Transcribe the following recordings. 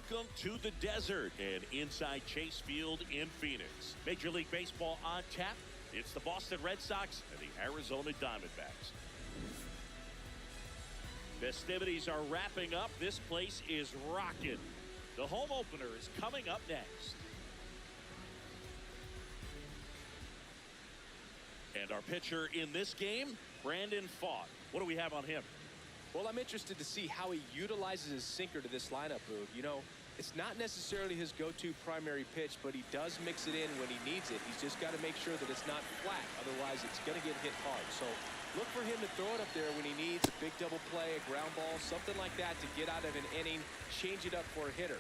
Welcome to the desert and inside Chase Field in Phoenix. Major League Baseball on tap. It's the Boston Red Sox and the Arizona Diamondbacks. Festivities are wrapping up. This place is rocking. The home opener is coming up next. And our pitcher in this game, Brandon Pfaadt. What do we have on him? Well, I'm interested to see how he utilizes his sinker to this lineup, Boog. You know, it's not necessarily his go-to primary pitch, but he does mix it in when he needs it. He's just got to make sure that it's not flat. Otherwise, it's going to get hit hard. So look for him to throw it up there when he needs a big double play, a ground ball, something like that to get out of an inning, change it up for a hitter.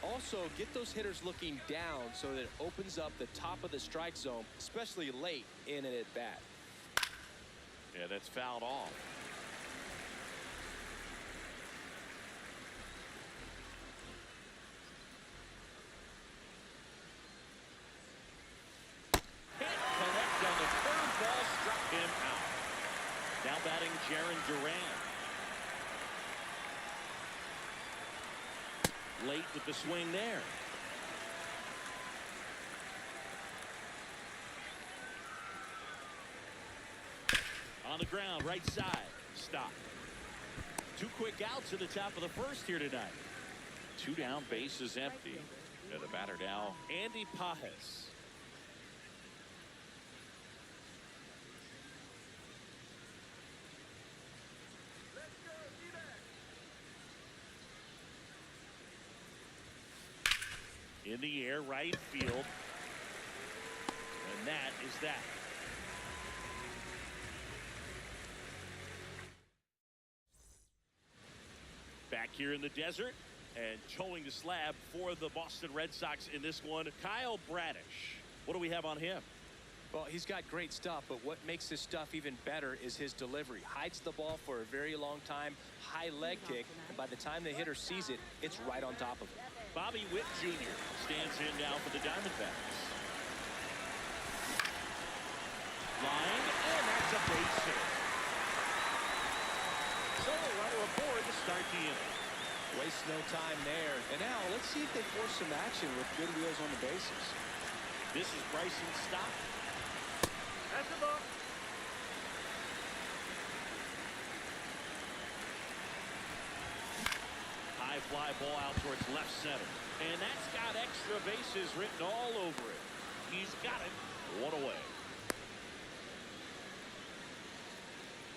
Also, get those hitters looking down so that it opens up the top of the strike zone, especially late in an at-bat. Yeah, that's fouled off. Struck him out. Now batting Jarren Duran. Late with the swing there. On the ground, right side. Stop. 2 quick outs at the top of the first here tonight. 2 down, base is empty. And the batter now, Andy Pages. In the air, right field. And that is that. Back here in the desert and towing the slab for the Boston Red Sox in this one, Kyle Bradish. What do we have on him? Well, he's got great stuff, but what makes his stuff even better is his delivery. Hides the ball for a very long time, high leg kick, and by the time the hitter sees it, it's right on top of him. Bobby Witt Jr. stands in now for the Diamondbacks. Line, and that's a base hit. So a runner aboard to start the inning. Waste no time there. And now let's see if they force some action with good wheels on the bases. This is Bryson Stott. That's the ball. High fly ball out towards left center. And that's got extra bases written all over it. He's got it. 1 away.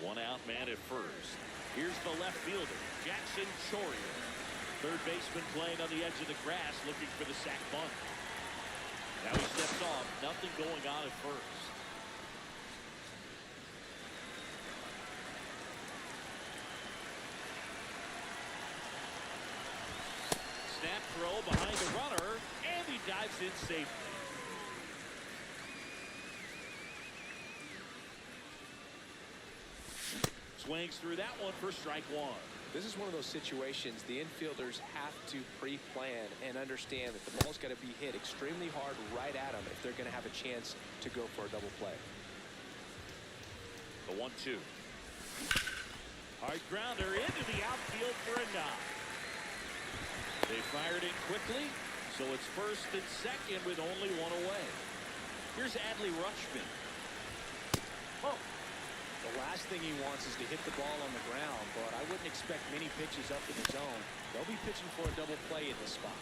1 out, man at first. Here's the left fielder, Jackson Chourio. Third baseman playing on the edge of the grass looking for the sac bunt. Now he steps off. Nothing going on at first. Snap throw behind the runner, and he dives in safely. Swings through that one for strike 1. This is one of those situations the infielders have to pre-plan and understand that the ball's got to be hit extremely hard right at them if they're going to have a chance to go for a double play. The 1-2. Hard grounder into the outfield for a knock. They fired it quickly, so it's first and second with only 1 away. Here's Adley Rutschman. Oh. The last thing he wants is to hit the ball on the ground, but I wouldn't expect many pitches up in the zone. They'll be pitching for a double play in this spot.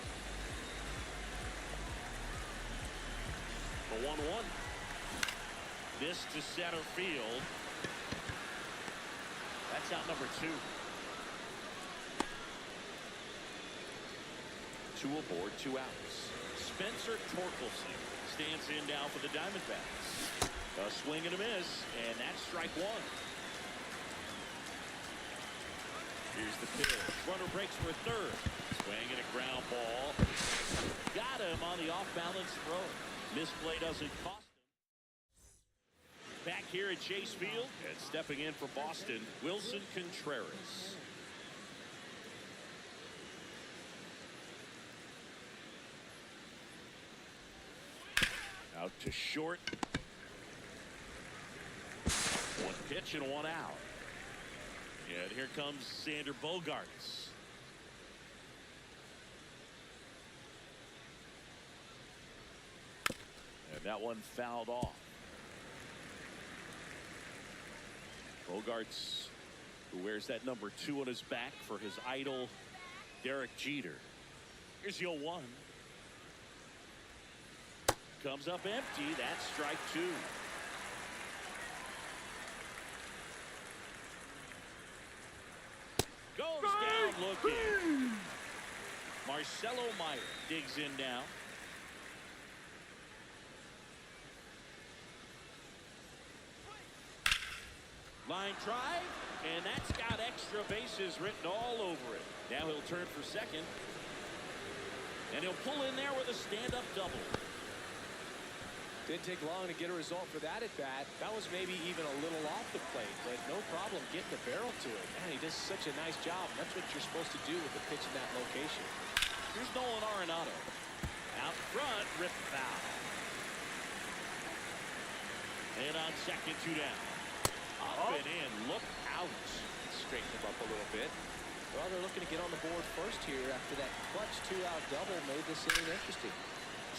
The 1-1. This to center field. That's out number 2. 2 aboard, 2 outs. Spencer Torkelson stands in now for the Diamondbacks. A swing and a miss, and that's strike 1. Here's the pitch. Runner breaks for a third. Swing and a ground ball. Got him on the off-balance throw. Misplay doesn't cost him. Back here at Chase Field, and stepping in for Boston, Wilson Contreras. Out to short. 1 pitch and 1 out. And here comes Xander Bogaerts. That one fouled off. Bogarts, who wears that number 2 on his back for his idol, Derek Jeter. Here's 0-1. Comes up empty. That's strike 2. Goes down looking. Marcelo Meyer digs in now. Line drive, and that's got extra bases written all over it. Now he'll turn for second. And he'll pull in there with a stand-up double. Didn't take long to get a result for that at bat. That was maybe even a little off the plate, but no problem getting the barrel to it. Man, he does such a nice job. That's what you're supposed to do with the pitch in that location. Here's Nolan Arenado. Out front, rip foul. And on second, 2 down. Up and in, look out. Straighten him up a little bit. Well, they're looking to get on the board first here after that clutch 2-out double made this inning interesting.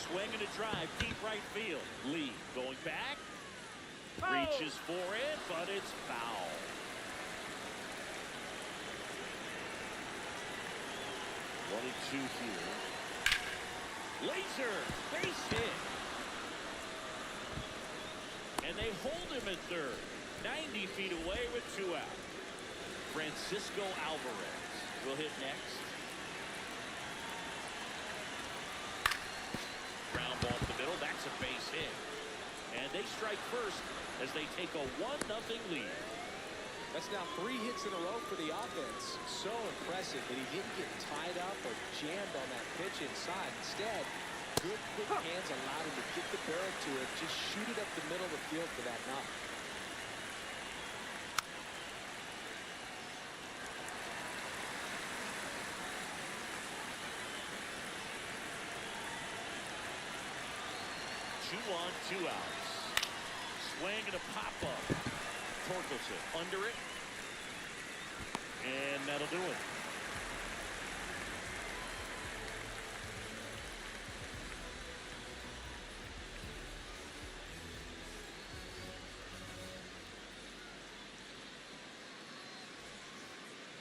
Swing and a drive, deep right field. Lee going back. Oh. Reaches for it, but it's foul. One and 2 here. Laser, base hit. And they hold him at third. 90 feet away with 2 out. Francisco Alvarez will hit next. Ground ball to the middle. That's a base hit. And they strike first as they take a 1-0 lead. That's now 3 hits in a row for the offense. So impressive that he didn't get tied up or jammed on that pitch inside. Instead, good quick hands allowed him to get the barrel to it, just shoot it up the middle of the field for that knock. Two on, 2 outs. Swing and a pop-up. Torkelson under it. And that'll do it.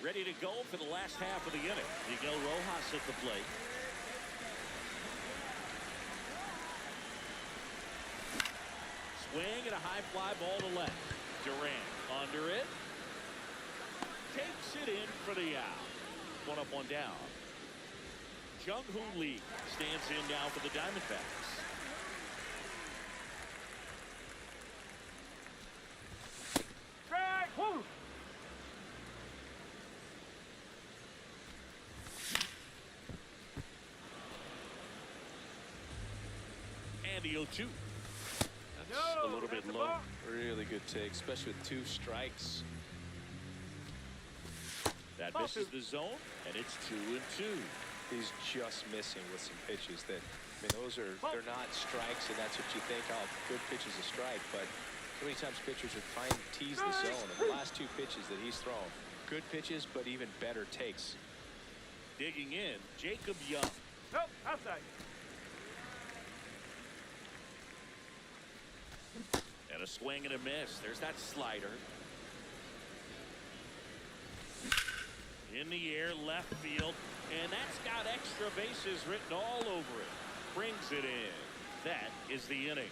Ready to go for the last half of the inning. Miguel Rojas at the plate. Swing and a high fly ball to left. Durant under it. Takes it in for the out. 1 up, 1 down. Jung-Hoo Lee stands in now for the Diamondbacks. Strike. Woo. And the 0-2. No, A little bit that's a low. ball. Really good take, especially with 2 strikes. That misses the zone, and it's 2-2. He's just missing with some pitches that, I mean, they're not strikes, and that's what you think, oh, good pitch is a strike, but so many times pitchers are trying to tease the zone, and the last 2 pitches that he's thrown, good pitches, but even better takes. Digging in, Jacob Young. Nope, outside. And a swing and a miss. There's that slider. In the air, left field. And that's got extra bases written all over it. Brings it in. That is the inning.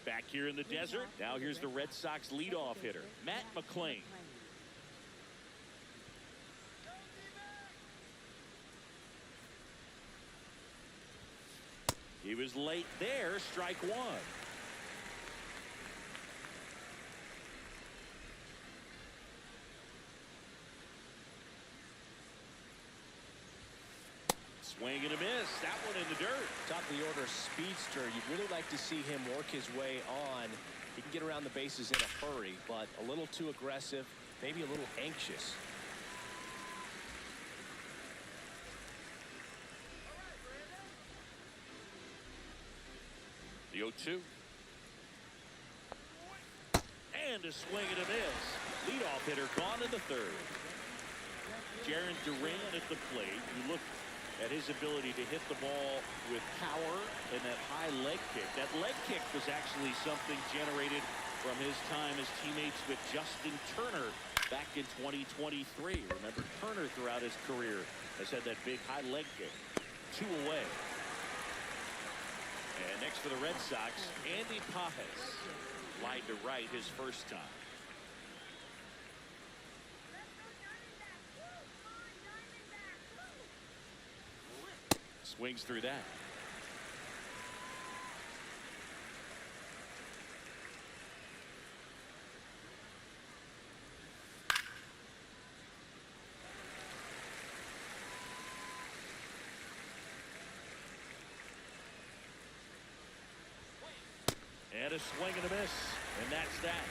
Back here in the desert. Now here's the Red Sox leadoff hitter, Matt McClain. He was late there, strike 1. Swing and a miss. That one in the dirt. Top of the order speedster. You'd really like to see him work his way on. He can get around the bases in a hurry, but a little too aggressive, maybe a little anxious. The 0-2. And a swing and a miss. Leadoff hitter gone in the third. Jarren Duran at the plate. You look at his ability to hit the ball with power and that high leg kick. That leg kick was actually something generated from his time as teammates with Justin Turner back in 2023. Remember, Turner throughout his career has had that big high leg kick. 2 away. And next for the Red Sox, Andy Pages. Lined to right his first time. Swings through that. And a swing and a miss. And that's that.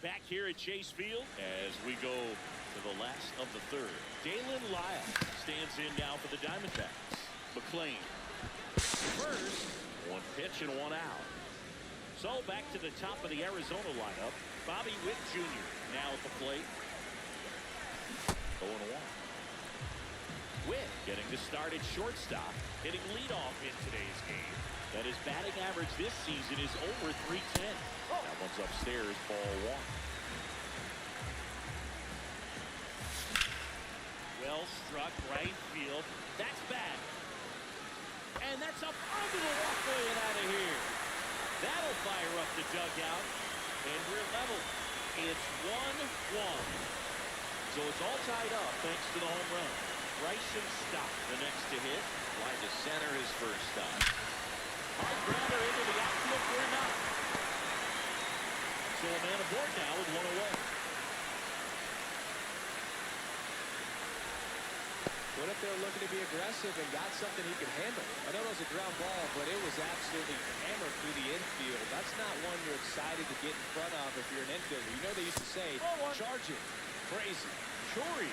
Back here at Chase Field as we go to the last of the third. Dalen Lyle stands in now for the Diamondbacks. McLean. First, 1 pitch and 1 out. So back to the top of the Arizona lineup. Bobby Witt Jr. now at the plate. 0-1. Witt getting to start at shortstop, hitting leadoff in today's game. That his batting average this season is over .310. That one's upstairs, ball 1. Well struck, right field. That's bad. And that's up under the walkway and out of here. That'll fire up the dugout. And we're level. It's 1-1. So it's all tied up thanks to the home run. Bryson Stott, the next to hit. Line to center his first stop. Hard grounder into the outfield for a knock. So a man aboard now with 1 away. Went up there looking to be aggressive and got something he could handle. I know it was a ground ball, but it was absolutely hammered through the infield. That's not one you're excited to get in front of if you're an infielder. You know they used to say, charge it. Crazy. Choria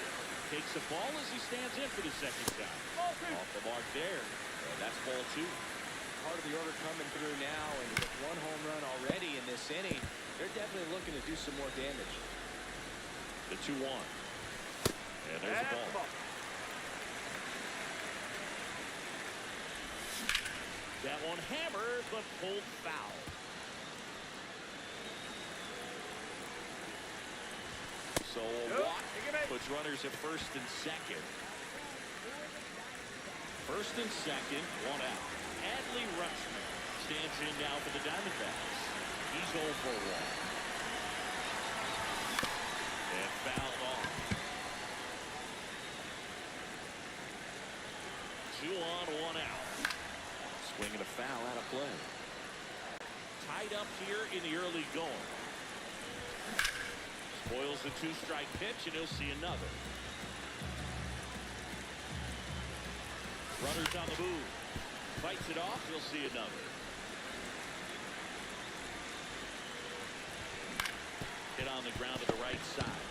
Takes the ball as he stands in for the second time. Off the mark there. And that's ball 2. Part of the order coming through now, and with 1 home run already in this inning, they're definitely looking to do some more damage. The 2-1. And there's the ball. That one hammered, but pulled foul. So a walk puts runners at first and second. First and second, 1 out. Adley Rutschman stands in now for the Diamondbacks. He's 0 for 1. And fouled off. 2 on, 1 out. Swinging a foul out of play. Tied up here in the early going. Spoils the 2-strike pitch, and he'll see another. Runners on the move. Fights it off, he'll see another. Hit on the ground to the right side.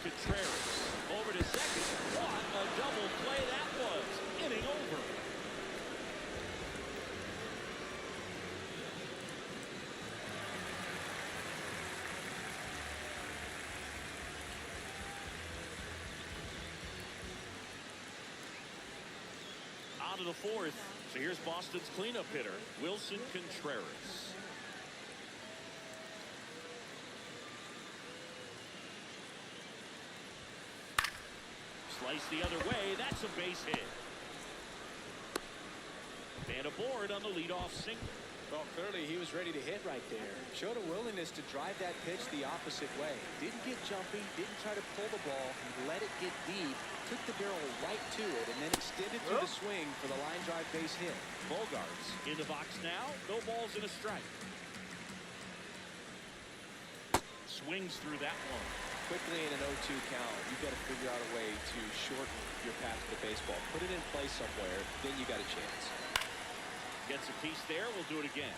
Contreras over to second. What a double play that was. Inning over. On to the 4th. So here's Boston's cleanup hitter, Wilson Contreras. Slice the other way. That's a base hit. And aboard on the leadoff single. Well, clearly he was ready to hit right there. Showed a willingness to drive that pitch the opposite way. Didn't get jumpy, didn't try to pull the ball. He let it get deep, took the barrel right to it, and then extended through the swing for the line drive base hit. Bogaerts in the box now. No balls and a strike. Swings through that one. Quickly in an 0-2 count, you've got to figure out a way to shorten your path to the baseball. Put it in play somewhere, then you got a chance. Gets a piece there. We'll do it again.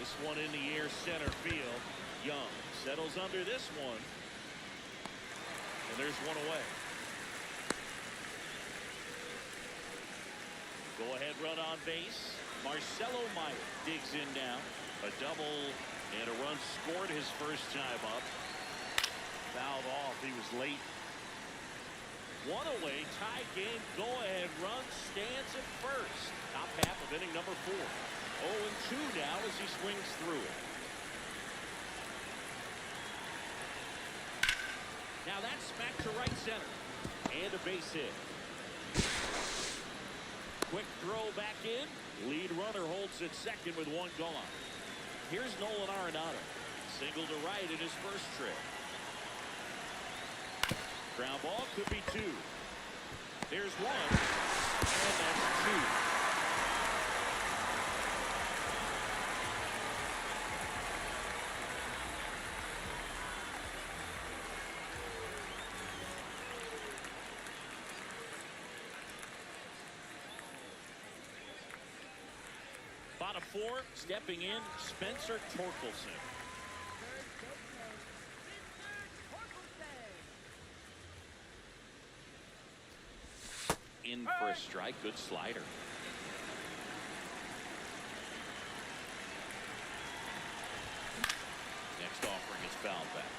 This one in the air, center field. Young settles under this one. And there's one away. Go ahead run on base. Marcelo Meyer digs in now. A double and a run scored his first time up. Fouled off. He was late. One away, tie game, go ahead run, stands at first. Top half of inning number 4. 0-2 now as he swings through it. Now that's back to right center. And a base hit. Quick throw back in. Lead runner holds at second with one gone. Here's Nolan Arenado. Single to right in his first trip. Ground ball could be 2. There's 1. And that's 2. Bottom 4, stepping in, Spencer Torkelson. In for a strike, good slider. Next offering is fouled back.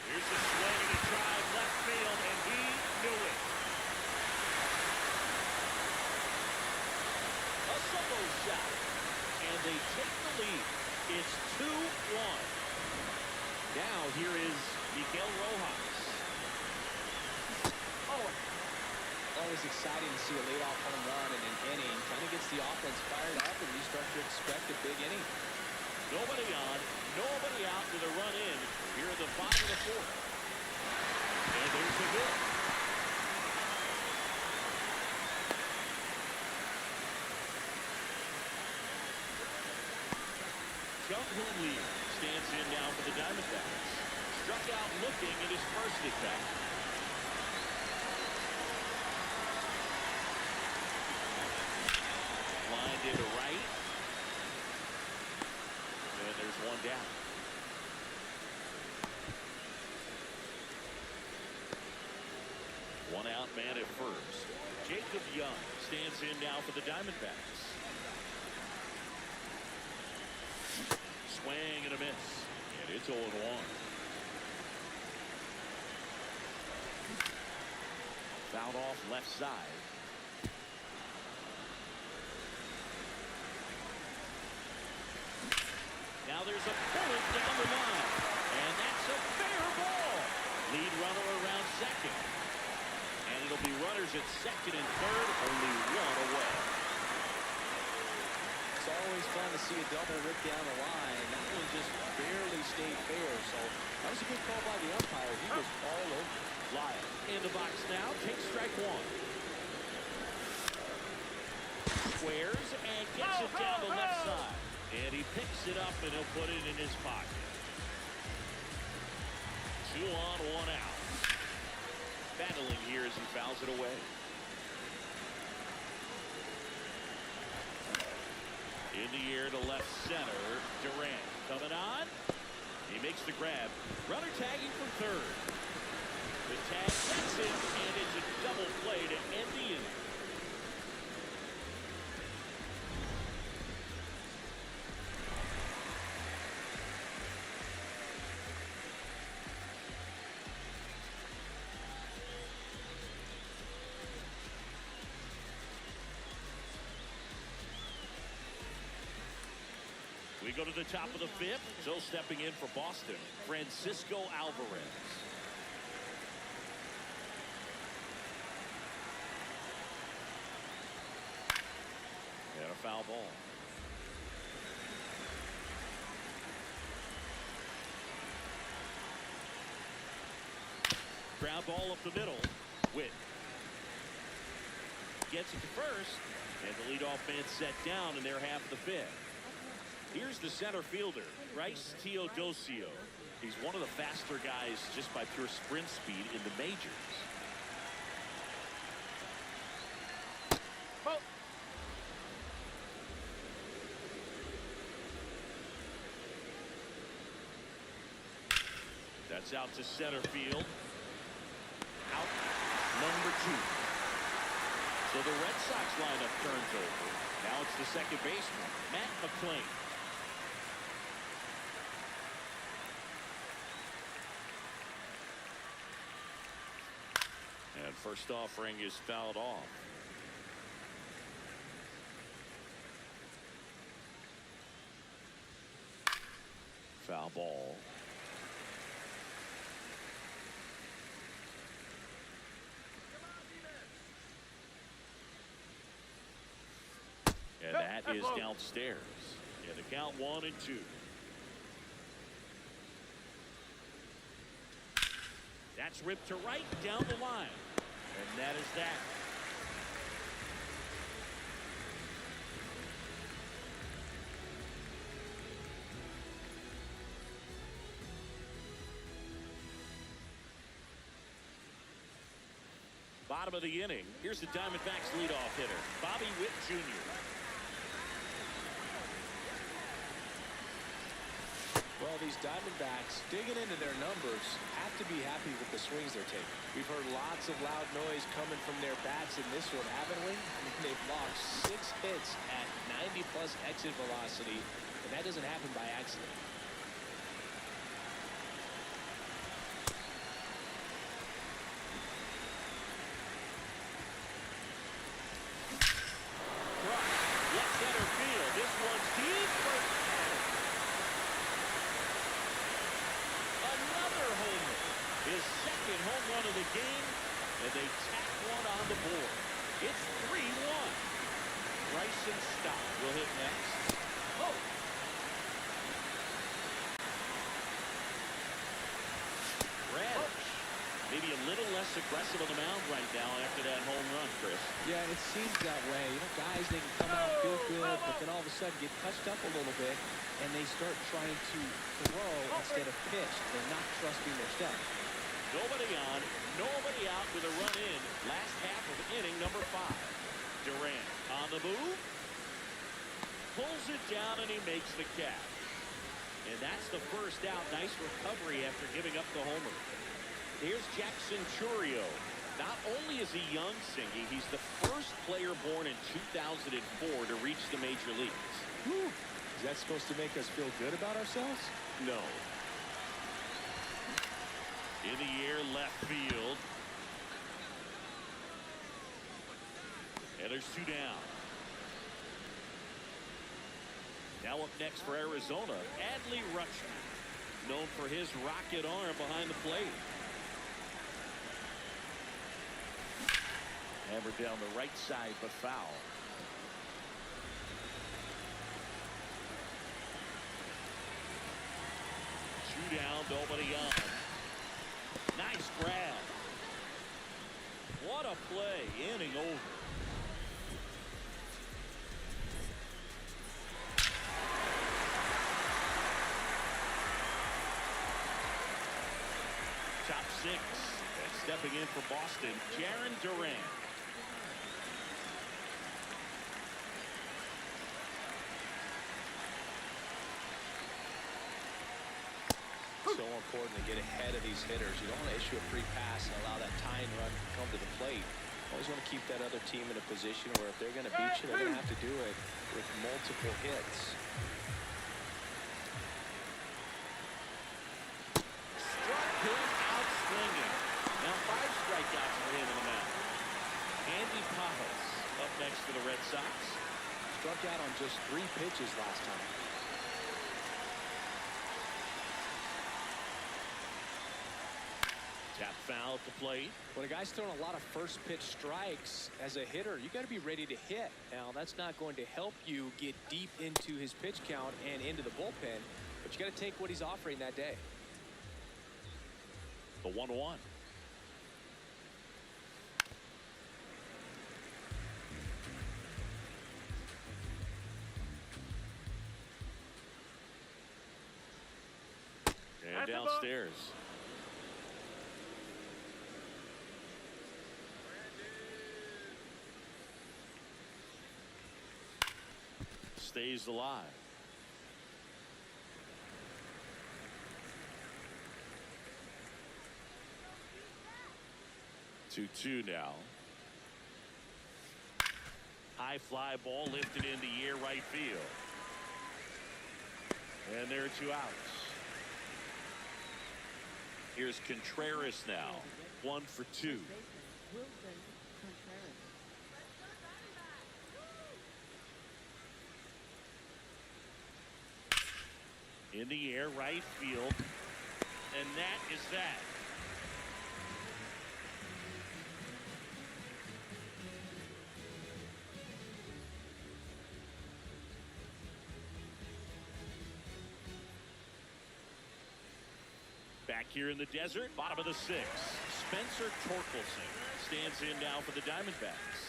Here's a swing and a drive left field, and he knew it. A solo shot, and they take the lead. It's 2-1. Now here is Miguel Rojas. Always exciting to see a leadoff home run in an inning. Kind of gets the offense fired up, and you start to expect a big inning. Nobody on, nobody out with a run in. Here are the 5 of the 4th. And there's the hit. Jung-Hoo Lee stands in now for the Diamondbacks. Struck out looking at his first at bat. Lined into right. And there's one down. One out man at first. Jacob Young stands in now for the Diamondbacks. Swing and a miss. And it's 0-1. Fouled off left side. Now there's a bullet down the line. And that's a fair ball. Lead runner around second. And it'll be runners at second and third. Only one away. It's always fun to see a double rip down the line. That one just barely stayed fair. So that was a good call by the umpire. He was all over. Lyle in the box now. Takes strike 1. Squares and gets it down the left side. And he picks it up and he'll put it in his pocket. 2 on, 1 out. Battling here as he fouls it away. In the air to left center. Durant coming on. He makes the grab. Runner tagging from third. The tag gets it, and it's a double play to end the inning. We go to the top of the 5th. Still stepping in for Boston, Francisco Alvarez. And a foul ball. Ground ball up the middle. Witt gets it to first, and the leadoff man set down in their half of the 5th. Here's the center fielder, Bryce Teodosio. He's one of the faster guys just by pure sprint speed in the majors. That's out to center field. Out number 2. So the Red Sox lineup turns over. Now it's the second baseman, Matt McLain. And first offering is fouled off. Foul ball. And that is downstairs. And the count 1-2. That's ripped to right down the line. And that is that. Bottom of the inning. Here's the Diamondbacks leadoff hitter, Bobby Witt Jr. Well, these Diamondbacks, digging into their numbers, have to be happy with the swings they're taking. We've heard lots of loud noise coming from their bats in this one, haven't we? I mean, they've logged 6 hits at 90-plus exit velocity, and that doesn't happen by accident. Left center field. This one's deep for another homer. His second home run of the game, and they tack one on the board. It's 3-1. Bryson Stott will hit next. Oh! Radish. Maybe a little less aggressive on the mound right now after that home run, Chris. Yeah, it seems that way. You know, guys, they can come out, feel good, but then all of a sudden get touched up a little bit, and they start trying to throw instead of pitch. They're not trusting their stuff. Nobody on, nobody out with a run in. Last half of inning number 5. Durant on the move. Pulls it down, and he makes the catch. And that's the first out. Nice recovery after giving up the homer. Here's Jackson Chourio. Not only is he young, Singy, he's the first player born in 2004 to reach the major leagues. Whew. Is that supposed to make us feel good about ourselves? No. In the air, left field. And there's 2 down. Now up next for Arizona, Adley Rutschman, known for his rocket arm behind the plate. Hammered down the right side, but foul. Two down, nobody on. Nice grab. What a play, inning over. Top 6. And stepping in for Boston, Jarren Duran. So important to get ahead of these hitters. You don't want to issue a free pass and allow that tying run to come to the plate. Always want to keep that other team in a position where if they're going to beat you, they're going to have to do it with multiple hits. Struck him out swinging. Now 5 strikeouts for him in the mound. Andy Pajas up next for the Red Sox. Struck out on just 3 pitches last time. Tap foul to plate. When a guy's throwing a lot of first pitch strikes as a hitter, you got to be ready to hit. Now, that's not going to help you get deep into his pitch count and into the bullpen, but you got to take what he's offering that day. The 1-1. And downstairs. Stays alive. 2-2 now. High fly ball lifted in the air right field. And there are 2 outs. Here's Contreras now. 1 for 2. In the air right field. And that is that. Back here in the desert, bottom of the 6th, Spencer Torkelson stands in now for the Diamondbacks.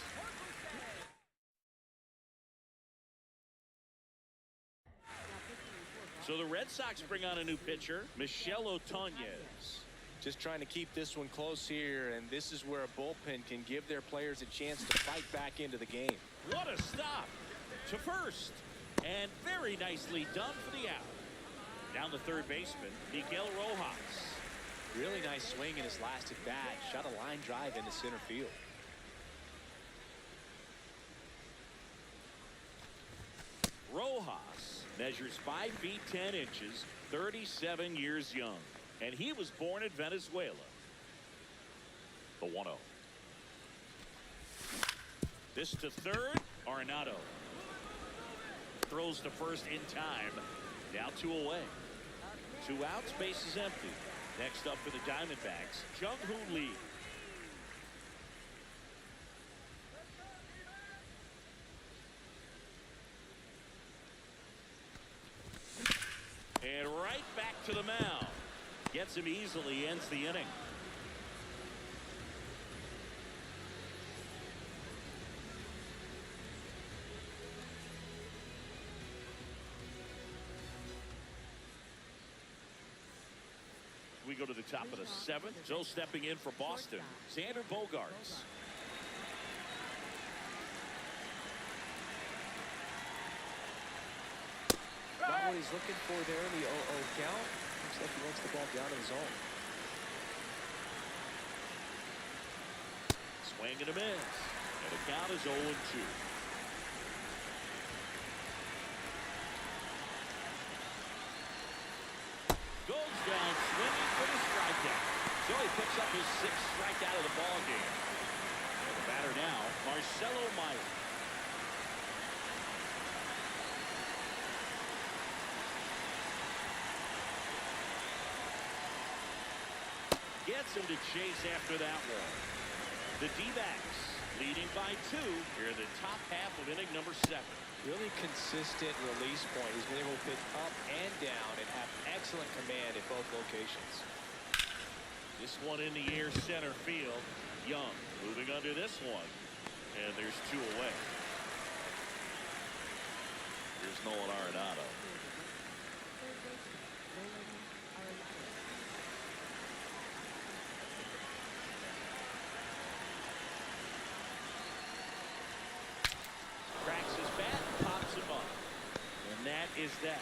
So the Red Sox bring on a new pitcher, Michel Otoñez. Just trying to keep this one close here, and this is where a bullpen can give their players a chance to fight back into the game. What a stop to first, and very nicely done for the out. Down the third baseman, Miguel Rojas. Really nice swing in his last at bat. Shot a line drive into center field. Rojas measures 5 feet 10 inches, 37 years young, and he was born in Venezuela. The 1-0. This to third, Arenado. Throws to first in time. Now 2 away. 2 outs, base is empty. Next up for the Diamondbacks, Jung-Hoo Lee. And right back to the mound. Gets him easily, ends the inning. We go to the top of the 7th. So stepping in for Boston, Xander Bogaerts. Not what he's looking for there in the 0-0 count. Looks like he wants the ball down in the zone. Swing and a miss. And the count is 0-2. Goes down swinging for the strikeout. So he picks up his 6th strikeout of the ball game. And the batter now, Marcelo Meyer. Gets him to chase after that one. The D-backs leading by 2 here in the top half of inning number 7. Really consistent release point. He's been able to pitch up and down and have excellent command at both locations. This one in the air center field. Young moving under this one. And there's 2 away. Here's Nolan Arenado. Cracks his bat, pops him up. And that is that.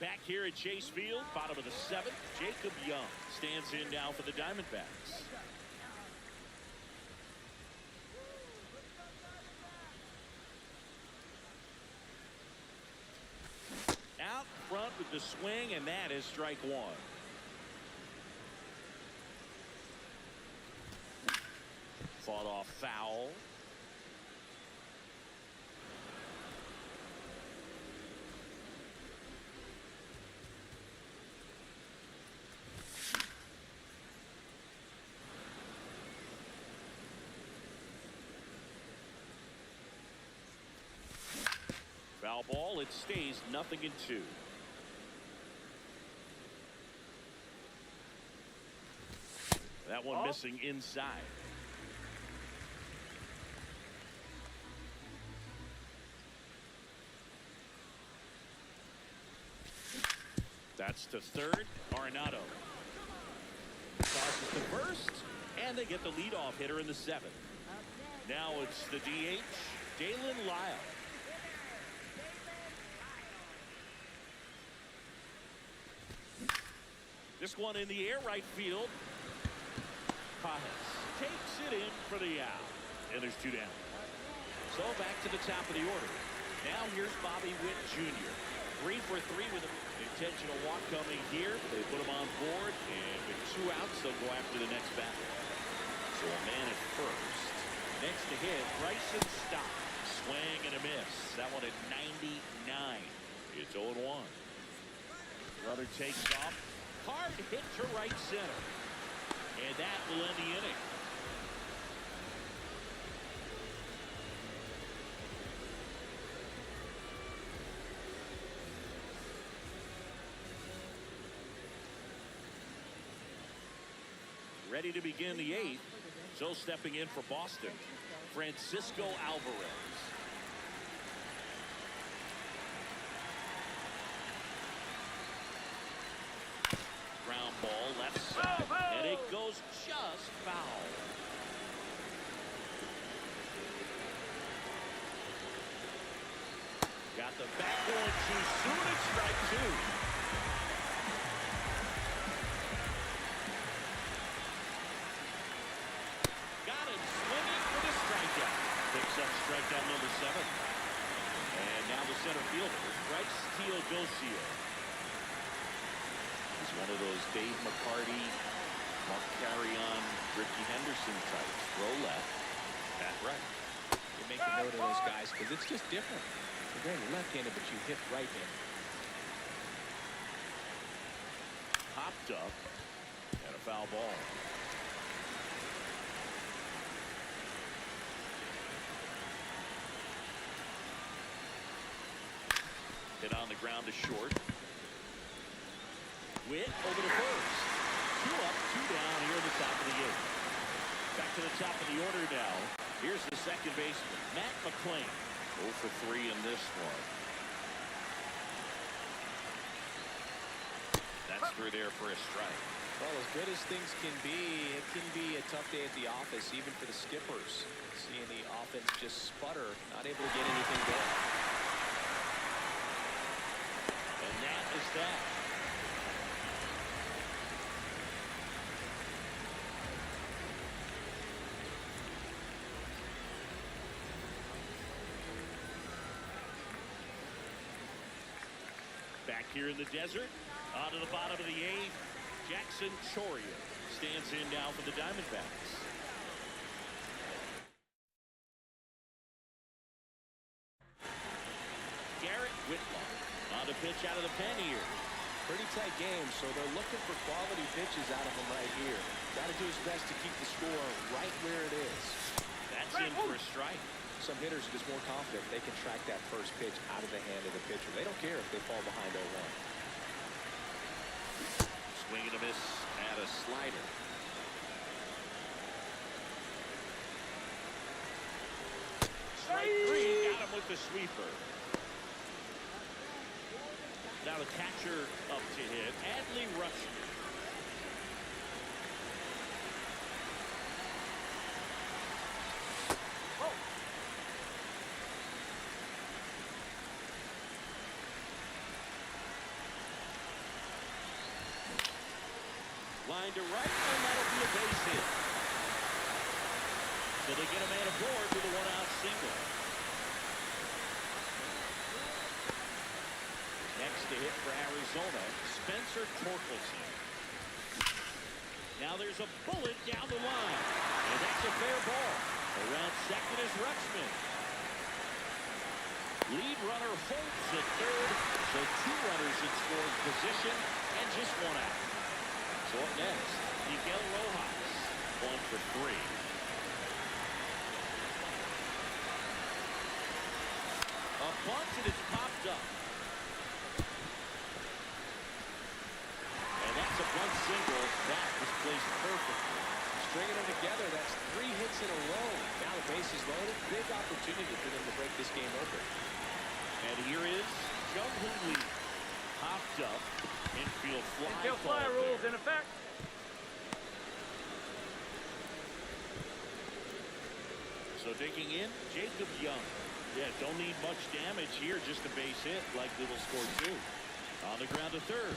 Back here at Chase Field, bottom of the 7th, Jacob Young stands in now for the Diamondbacks. Out front with the swing, and that is strike 1. Fought off foul. Foul ball, it stays 0-2. That one missing inside. That's to third, Arenado. Tosses to first, and they get the leadoff hitter in the 7th. Now it's the DH, Dalen Lyle. This one in the air, right field. Pajes takes it in for the out. And there's 2 down. So back to the top of the order. Now here's Bobby Witt Jr. 3 for 3 with an intentional walk coming here. They put him on board, and with 2 outs, they'll go after the next batter. So a man at first. Next to hit, Bryson Stott. Swing and a miss. That one at 99. It's 0-1. Runner takes off. Hard hit to right center. And that will end the inning. Ready to begin the 8th. So stepping in for Boston, Francisco Alvarez. Ground ball left side, and it goes just foul. Got the back going too soon. It's strike 2. Strikeout number 7. And now the center fielder, Bryce Teodosio. He's one of those Dave McCarty, Mark Carrion, Ricky Henderson types. Throw left, bat right. You make a note of those guys because it's just different. You're very left-handed, but you hit right-handed. Popped up, and a foul ball. Hit on the ground to short. Witt over to first. 2 up, 2 down here at the top of the 8th. Back to the top of the order now. Here's the second baseman, Matt McClain. 0 for 3 in this one. That's through there for a strike. Well, as good as things can be, it can be a tough day at the office, even for the skippers. Seeing the offense just sputter, not able to get anything going. That is that. Back here in the desert, onto the bottom of the 8th, Jackson Chourio stands in now for the Diamondbacks. Garrett Whitlock. On the pitch out of the pen here. Pretty tight game, so they're looking for quality pitches out of him right here. Got to do his best to keep the score right where it is. That's in for a strike. Some hitters are just more confident they can track that first pitch out of the hand of the pitcher. They don't care if they fall behind 0-1. Swing and a miss at a slider. Strike 3, got him with the sweeper. Now the catcher up to hit, Adley Rutschman. Line to right, and that'll be a base hit. So they get a man aboard with a 1-out single. Next to hit for Arizona, Spencer Torkelson. Now there's a bullet down the line, and that's a fair ball. Around second is Rutschman. Lead runner holds at third, so 2 runners in scoring position, and just 1 out. So up next, Miguel Rojas, 1 for 3. A bunt, and it's popped up. And that's a bunt single. That was placed perfectly. Stringing them together, that's 3 hits in a row. Now the base is loaded. Big opportunity for them to break this game open. And here is Jung-Hoo Lee. Popped up. Infield fly. Infield fly rules in effect. So So taking in Jacob Young. Yeah, don't need much damage here, just a base hit. Likely will score 2. On the ground to third.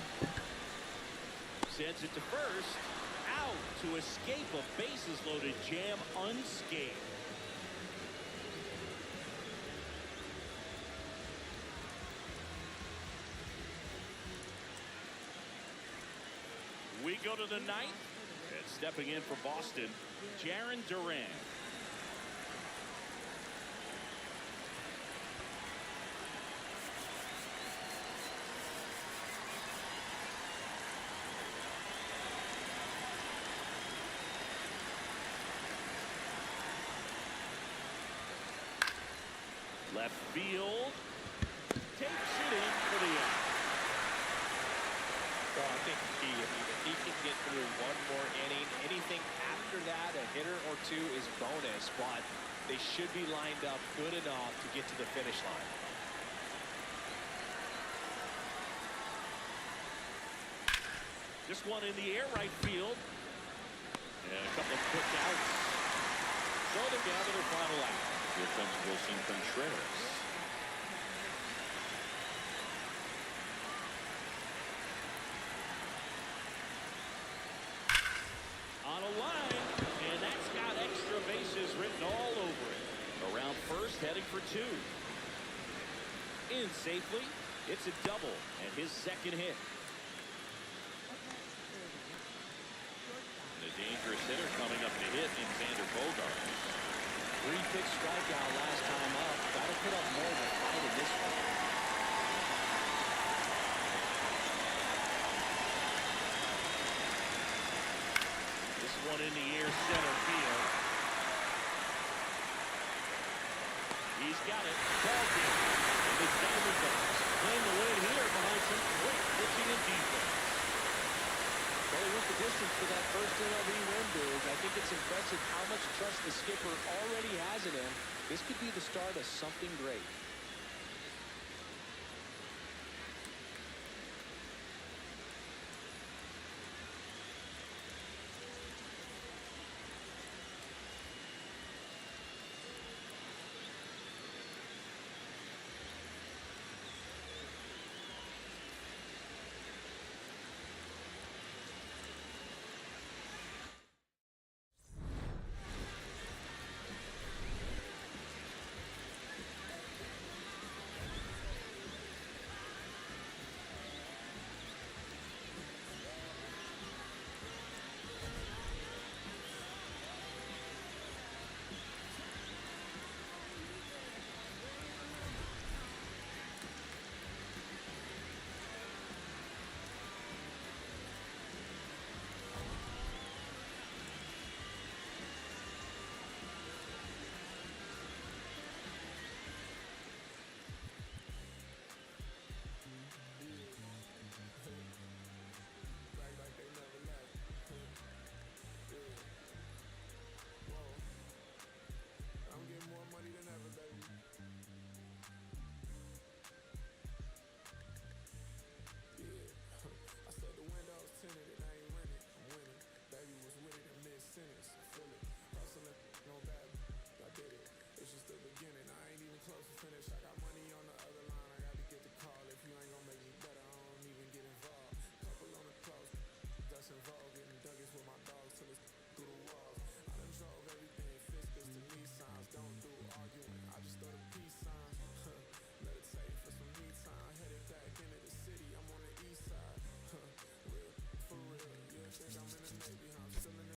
Sends it to first. Out to escape a bases loaded jam unscathed. We go to the ninth. And stepping in for Boston, Jarren Duran. Left field. Takes it in for the out. Well, I think if he can get through one more inning, anything after that, a hitter or 2 is bonus, but they should be lined up good enough to get to the finish line. This one in the air right field. And a couple of quick outs. So they're down to their final out. Here comes Wilson Contreras. On a line, and that's got extra bases written all over it. Around first, heading for 2. In safely, it's a double, and his second hit. The dangerous hitter coming up to hit in Xander Bogaerts. 3-pitch strikeout last time up. Got to put up more than 5 in this one. This one in the air center field. He's got it. Ball game. And the Diamondbacks playing the win here behind some great pitching and defense. Well, he went the distance for that first MLB win, Boog. I think it's impressive how much trust the skipper already has in him. This could be the start of something great.